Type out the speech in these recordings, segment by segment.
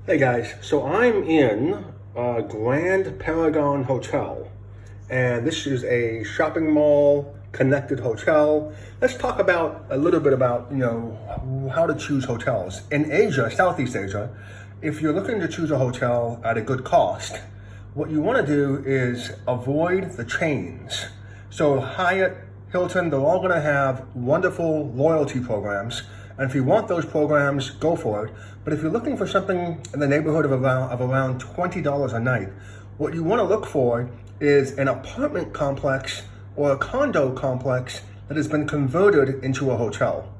Hey guys, so I'm in Grand Paragon Hotel, and this is a shopping mall connected hotel. Let's talk about a little bit about how to choose hotels in Asia, Southeast Asia. If you're looking to choose a hotel at a good cost, what you want to do is avoid the chains. So Hyatt, Hilton, they're all going to have wonderful loyalty programs. And if you want those programs, go for it. But if you're looking for something in the neighborhood of around $20 a night, what you want to look for is an apartment complex or a condo complex that has been converted into a hotel.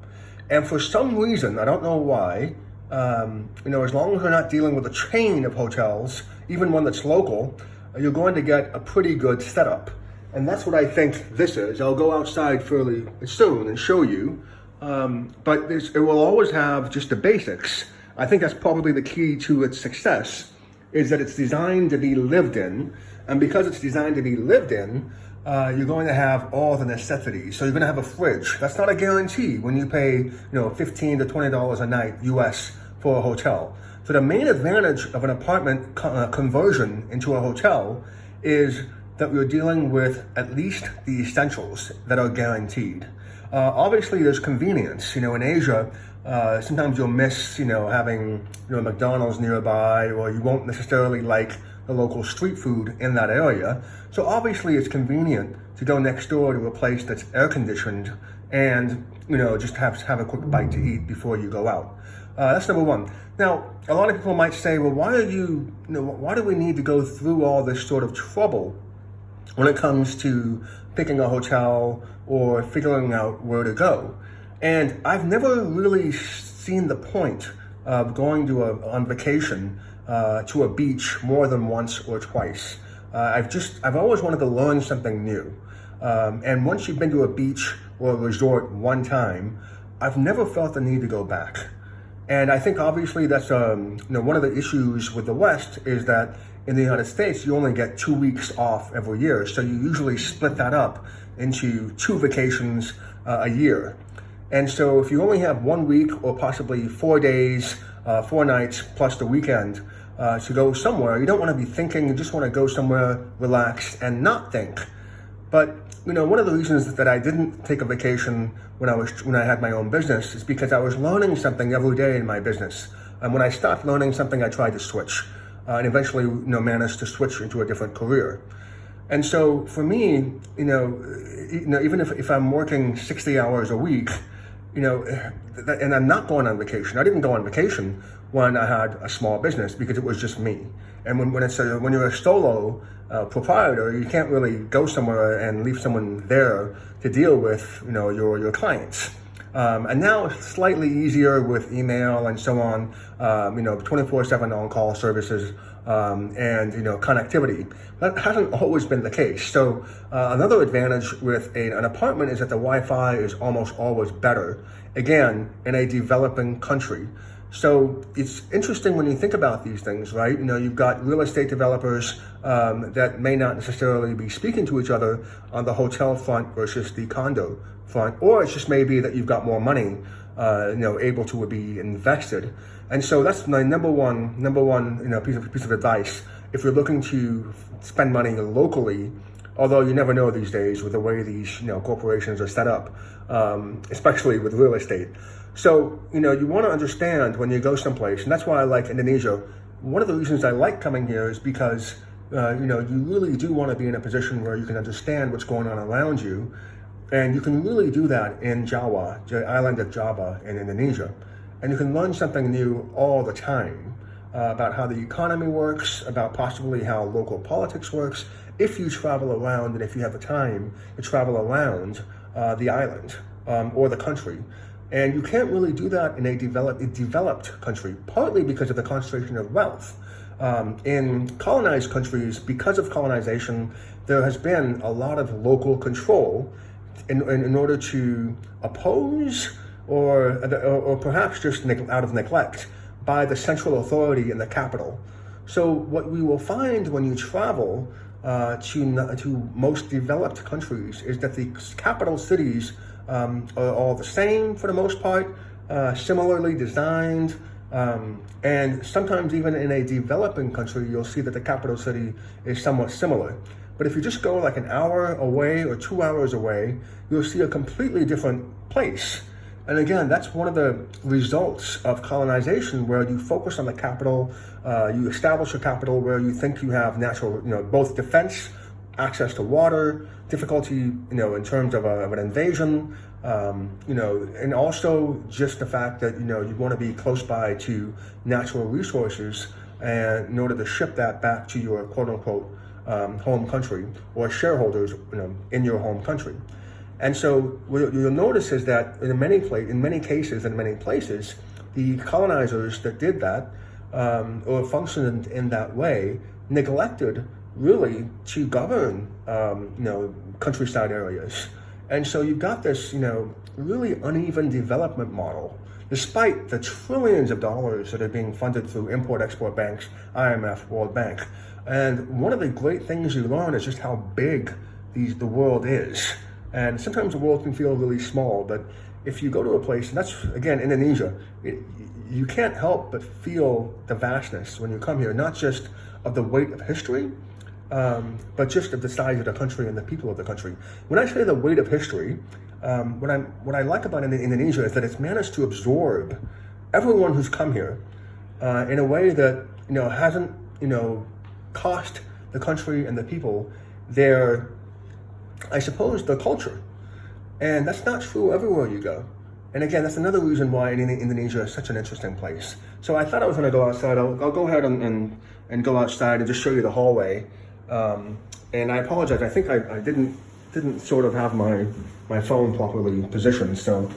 And for some reason, I don't know why, as long as you're not dealing with a chain of hotels, even one that's local, you're going to get a pretty good setup. And that's what I think this is. I'll go outside fairly soon and show you. But it will always have just the basics. I think that's probably the key to its success, is that it's designed to be lived in. And because it's designed to be lived in, you're going to have all the necessities. So you're going to have a fridge. That's not a guarantee when you pay, $15 to $20 a night US for a hotel. So the main advantage of an apartment conversion into a hotel is that we're dealing with at least the essentials that are guaranteed. Obviously, there's convenience. In Asia, sometimes you'll miss, having, McDonald's nearby, or you won't necessarily like the local street food in that area. So obviously, it's convenient to go next door to a place that's air conditioned and, just have a quick bite to eat before you go out. That's number one. Now, a lot of people might say, well, why do we need to go through all this sort of trouble when it comes to picking a hotel or figuring out where to go? And I've never really seen the point of going on vacation to a beach more than once or twice. I've always wanted to learn something new. And once you've been to a beach or a resort one time, I've never felt the need to go back. And I think obviously that's one of the issues with the West is that in the United States, you only get 2 weeks off every year. So you usually split that up into 2 vacations a year. And so if you only have 1 week or possibly 4 days, 4 nights plus the weekend to go somewhere, you don't want to be thinking, you just want to go somewhere, relax and not think. But one of the reasons that I didn't take a vacation when I had my own business is because I was learning something every day in my business. And when I stopped learning something, I tried to switch. And eventually, managed to switch into a different career. And so for me, even if I'm working 60 hours a week, and I'm not going on vacation. I didn't go on vacation when I had a small business because it was just me. And when you're a solo proprietor, you can't really go somewhere and leave someone there to deal with, your clients. And now it's slightly easier with email and so on, 24/7 on-call services, and, connectivity. That hasn't always been the case. So another advantage with an apartment is that the Wi-Fi is almost always better, again, in a developing country. So it's interesting when you think about these things, right? You've got real estate developers that may not necessarily be speaking to each other on the hotel front versus the condo front, or it's just maybe that you've got more money, able to be invested. And so that's my number one, piece of advice. If you're looking to spend money locally, although you never know these days with the way these, corporations are set up, especially with real estate. So, you want to understand when you go someplace, and that's why I like Indonesia. One of the reasons I like coming here is because, you really do want to be in a position where you can understand what's going on around you. And you can really do that in Jawa, the island of Java in Indonesia. And you can learn something new all the time about how the economy works, about possibly how local politics works, if you travel around and if you have the time to travel around the island or the country. And you can't really do that in a developed country, partly because of the concentration of wealth. In colonized countries, because of colonization, there has been a lot of local control in order to oppose or perhaps just out of neglect by the central authority in the capital. So what we will find when you travel to most developed countries is that the capital cities are all the same for the most part, similarly designed, And sometimes even in a developing country, you'll see that the capital city is somewhat similar. But if you just go like an hour away or 2 hours away, you'll see a completely different place. And again, that's one of the results of colonization, where you focus on the capital, you establish a capital where you think you have natural, both defense, access to water, difficulty, in terms of an invasion, and also just the fact that, you want to be close by to natural resources, and in order to ship that back to your quote unquote home country, or shareholders, in your home country. And so what you'll notice is that in many cases, in many places, the colonizers that did that, or functioned in that way, neglected really to govern, countryside areas. And so you've got this, really uneven development model, despite the trillions of dollars that are being funded through import-export banks, IMF, World Bank. And one of the great things you learn is just how big the world is. And sometimes the world can feel really small, but if you go to a place, and that's, again, Indonesia, you can't help but feel the vastness when you come here, not just of the weight of history, but just of the size of the country and the people of the country. When I say the weight of history, what I like about Indonesia is that it's managed to absorb everyone who's come here in a way that, hasn't, cost the country and the people their, I suppose, the culture. And that's not true everywhere you go. And again, that's another reason why Indonesia is such an interesting place. So I thought I was going to go outside. I'll go ahead and go outside and just show you the hallway. And I apologize. I think I didn't sort of have my phone properly positioned. So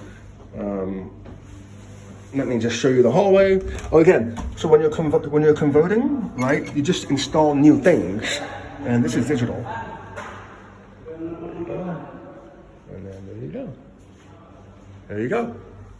let me just show you the hallway. Oh, again, so when you're converting, right, you just install new things, and this is digital. And then there you go. There you go.